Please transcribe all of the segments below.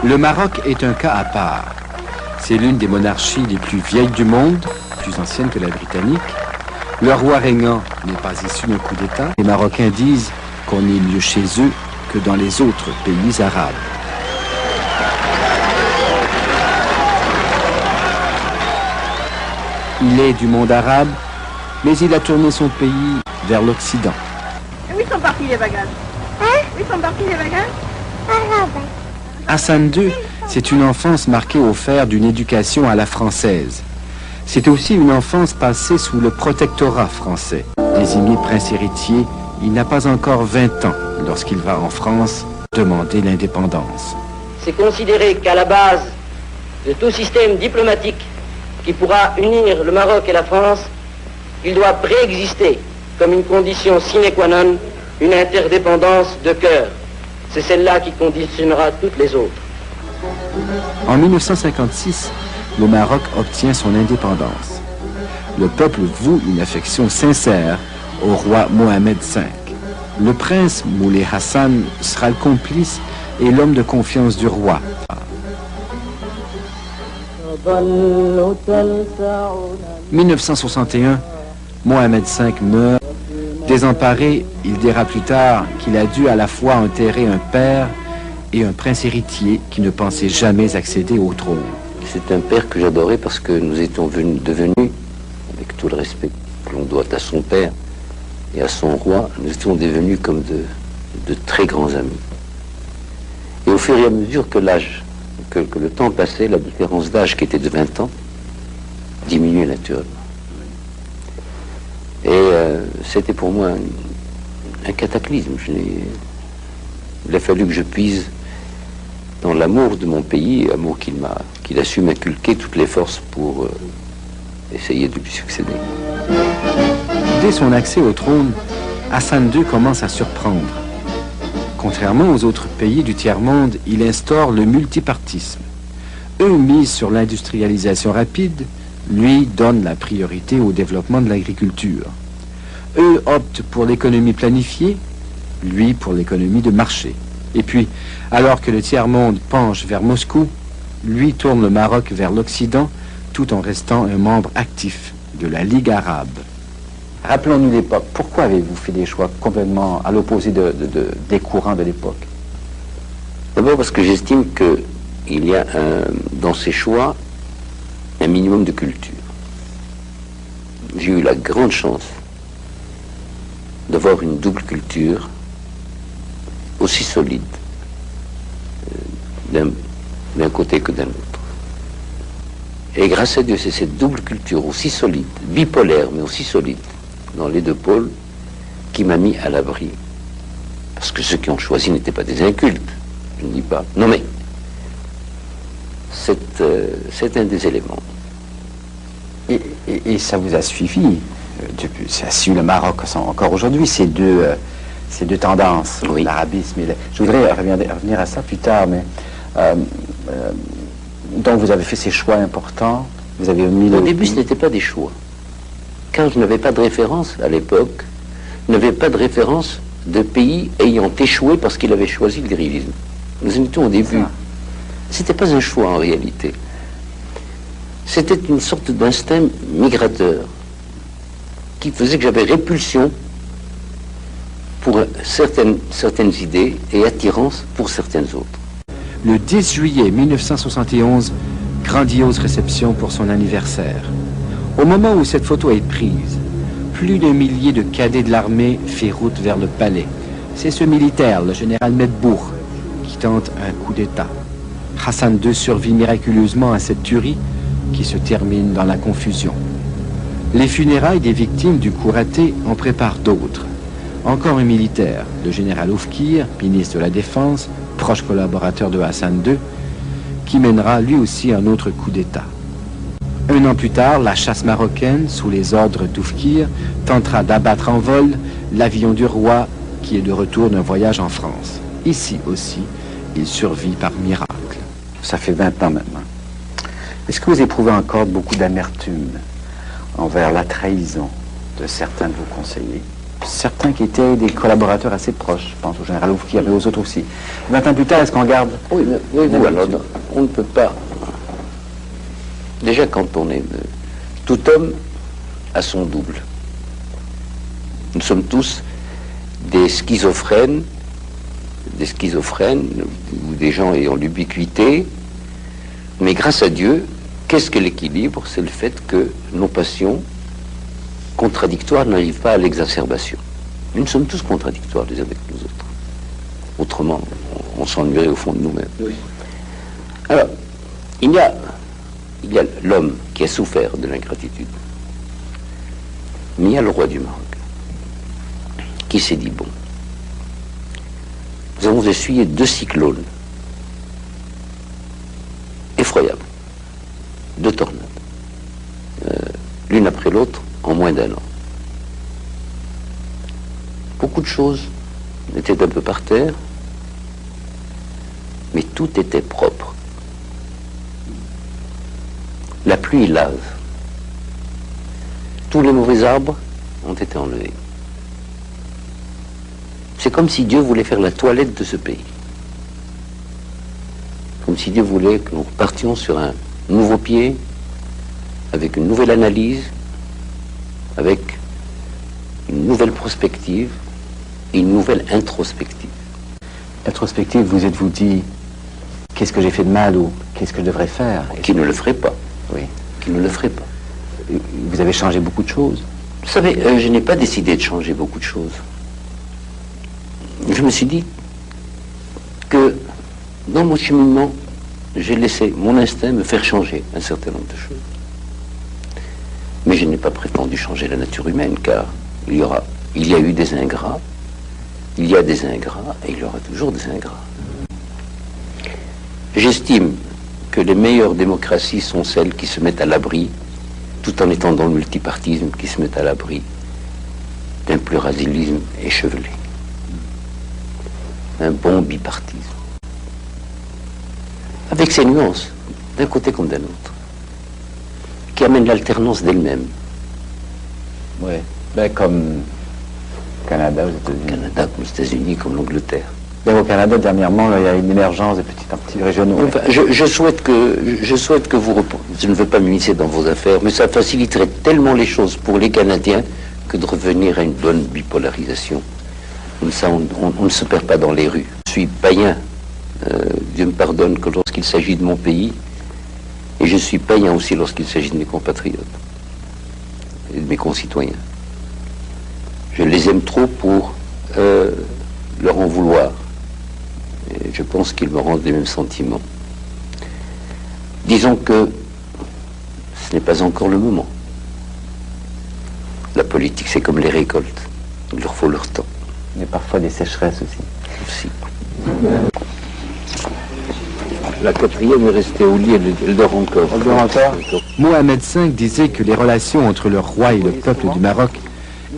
Le Maroc est un cas à part. C'est l'une des monarchies les plus vieilles du monde, plus ancienne que la britannique. Le roi régnant n'est pas issu d'un coup d'État. Les Marocains disent qu'on est mieux chez eux que dans les autres pays arabes. Il est du monde arabe, mais il a tourné son pays vers l'Occident. Où sont partis les bagages? Où sont partis les bagages? Hassan II, c'est une enfance marquée au fer d'une éducation à la française. C'est aussi une enfance passée sous le protectorat français. Désigné prince héritier, il n'a pas encore 20 ans lorsqu'il va en France demander l'indépendance. C'est considéré qu'à la base de tout système diplomatique qui pourra unir le Maroc et la France, il doit préexister comme une condition sine qua non une interdépendance de cœur. C'est celle-là qui conditionnera toutes les autres. En 1956, le Maroc obtient son indépendance. Le peuple voue une affection sincère au roi Mohamed V. Le prince Moulay Hassan sera le complice et l'homme de confiance du roi. « 1961, Mohamed V meurt. Désemparé, il dira plus tard qu'il a dû à la fois enterrer un père et un prince héritier qui ne pensait jamais accéder au trône. C'est un père que j'adorais parce que nous étions devenus, avec tout le respect que l'on doit à son père et à son roi, nous étions devenus comme de très grands amis. Et au fur et à mesure que l'âge, que le temps passait, la différence d'âge qui était de 20 ans diminuait naturellement. Et c'était pour moi un cataclysme. Il a fallu que je puise dans l'amour de mon pays, amour qu'il a su m'inculquer toutes les forces pour essayer de lui succéder. Dès son accès au trône, Hassan II commence à surprendre. Contrairement aux autres pays du tiers-monde, il instaure le multipartisme. Eux misent sur l'industrialisation rapide, lui donne la priorité au développement de l'agriculture. Eux optent pour l'économie planifiée, lui pour l'économie de marché. Et puis, alors que le tiers-monde penche vers Moscou, lui tourne le Maroc vers l'Occident, tout en restant un membre actif de la Ligue arabe. Rappelons-nous l'époque. Pourquoi avez-vous fait des choix complètement à l'opposé des courants de l'époque? D'abord parce que j'estime qu'il y a dans ces choix un minimum de culture. J'ai eu la grande chance d'avoir une double culture aussi solide d'un côté que d'un autre. Et grâce à Dieu, c'est cette double culture aussi solide, bipolaire, mais aussi solide, dans les deux pôles, qui m'a mis à l'abri. Parce que ceux qui ont choisi n'étaient pas des incultes, je ne dis pas. Non mais, c'est un des éléments. Et ça vous a suivi, ça suit le Maroc encore aujourd'hui, ces deux tendances, oui. L'arabisme et je voudrais revenir à ça plus tard, mais donc vous avez fait ces choix importants, vous avez mis Au début, ce n'était pas des choix. Car je n'avais pas de référence à l'époque, je n'avais pas de référence de pays ayant échoué parce qu'il avait choisi le dérivisme. Nous en étions au début. C'était pas un choix en réalité. C'était une sorte d'instinct migrateur qui faisait que j'avais répulsion pour certaines idées et attirance pour certaines autres. Le 10 juillet 1971, grandiose réception pour son anniversaire. Au moment où cette photo est prise, plus d'1 millier de cadets de l'armée fait route vers le palais. C'est ce militaire, le général Medbour, qui tente un coup d'État. Hassan II survit miraculeusement à cette tuerie qui se termine dans la confusion. Les funérailles des victimes du coup raté en préparent d'autres. Encore un militaire, le général Oufkir, ministre de la Défense, proche collaborateur de Hassan II, qui mènera lui aussi un autre coup d'État. Un an plus tard, la chasse marocaine, sous les ordres d'Oufkir, tentera d'abattre en vol l'avion du roi qui est de retour d'un voyage en France. Ici aussi, il survit par miracle. Ça fait 20 ans maintenant. Est-ce que vous éprouvez encore beaucoup d'amertume envers la trahison de certains de vos conseillers? certains qui étaient des collaborateurs assez proches, je pense au général Ouf, qui avait aux autres aussi. 20 ans plus tard, est-ce qu'on garde... Oui, alors, on ne peut pas... Déjà, quand on est... Tout homme a son double. Nous sommes tous des schizophrènes ou des gens ayant l'ubiquité, mais grâce à Dieu, qu'est-ce que l'équilibre? C'est le fait que nos passions contradictoires n'arrivent pas à l'exacerbation. Nous sommes tous contradictoires les uns avec les autres. Autrement, on s'ennuierait au fond de nous-mêmes. Oui. Alors, il y a l'homme qui a souffert de l'ingratitude. Mais il y a le roi du Maroc qui s'est dit, bon, nous avons essuyé 2 cyclones effroyables, 2 tornades, l'une après l'autre en moins d'1 an. Beaucoup de choses étaient un peu par terre, mais tout était propre. La pluie lave. Tous les mauvais arbres ont été enlevés. C'est comme si Dieu voulait faire la toilette de ce pays. Comme si Dieu voulait que nous repartions sur un nouveau pied, avec une nouvelle analyse, avec une nouvelle prospective et une nouvelle introspective. Introspective, vous êtes-vous dit, qu'est-ce que j'ai fait de mal ou qu'est-ce que je devrais faire? Qui ne le ferait pas. Oui. Qui ne le ferait pas. Vous avez changé beaucoup de choses. Vous savez, je n'ai pas décidé de changer beaucoup de choses. Je me suis dit que dans mon cheminement, j'ai laissé mon instinct me faire changer un certain nombre de choses. Mais je n'ai pas prétendu changer la nature humaine, car il y a eu des ingrats, il y a des ingrats, et il y aura toujours des ingrats. J'estime que les meilleures démocraties sont celles qui se mettent à l'abri, tout en étant dans le multipartisme, qui se mettent à l'abri d'un pluralisme échevelé. Un bon bipartisme. Avec ses nuances, d'un côté comme d'un autre, qui amène l'alternance d'elle-même. Oui, ben, comme Canada aux États-Unis. Canada comme les États-Unis, comme l'Angleterre. Ben, au Canada, dernièrement, là, il y a une émergence de petits régionaux. Enfin, je souhaite que vous... Je ne veux pas m'immiscer dans vos affaires, mais ça faciliterait tellement les choses pour les Canadiens que de revenir à une bonne bipolarisation. Comme ça, on ne se perd pas dans les rues. Je suis païen. Dieu me pardonne que lorsqu'il s'agit de mon pays, et je suis païen aussi lorsqu'il s'agit de mes compatriotes et de mes concitoyens. Je les aime trop pour leur en vouloir. Et je pense qu'ils me rendent les mêmes sentiments. Disons que ce n'est pas encore le moment. La politique, c'est comme les récoltes. Il leur faut leur temps. Il y a parfois des sécheresses aussi. La 4e est restée au lit, elle dort encore. Elle dort encore. Mohamed V disait que les relations entre le roi et le peuple du Maroc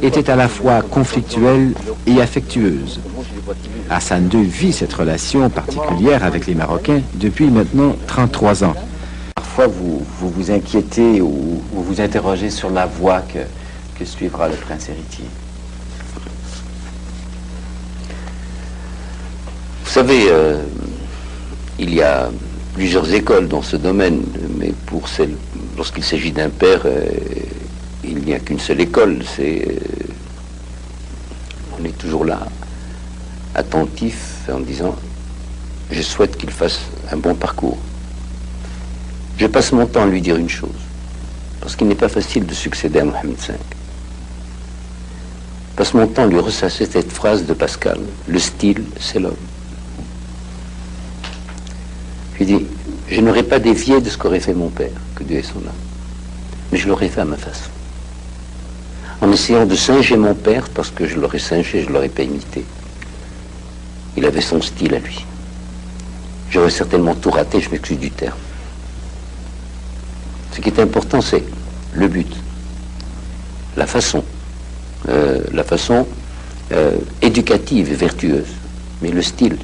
étaient à la fois conflictuelles et affectueuses. Hassan II vit cette relation particulière avec les Marocains depuis maintenant 33 ans. Parfois, vous vous inquiétez ou vous vous interrogez sur la voie que suivra le prince héritier. Vous savez, il y a plusieurs écoles dans ce domaine, mais lorsqu'il s'agit d'un père, il n'y a qu'une seule école. On est toujours là, attentif, en disant, je souhaite qu'il fasse un bon parcours. Je passe mon temps à lui dire une chose, parce qu'il n'est pas facile de succéder à Mohamed V. Je passe mon temps à lui ressasser cette phrase de Pascal, le style, c'est l'homme. Je lui dis, je n'aurais pas dévié de ce qu'aurait fait mon père, que Dieu ait son âme. Mais je l'aurais fait à ma façon. En essayant de singer mon père, parce que je l'aurais singé, je ne l'aurais pas imité. Il avait son style à lui. J'aurais certainement tout raté, je m'excuse du terme. Ce qui est important, c'est le but, la façon éducative et vertueuse. Mais le style,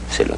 c'est l'homme.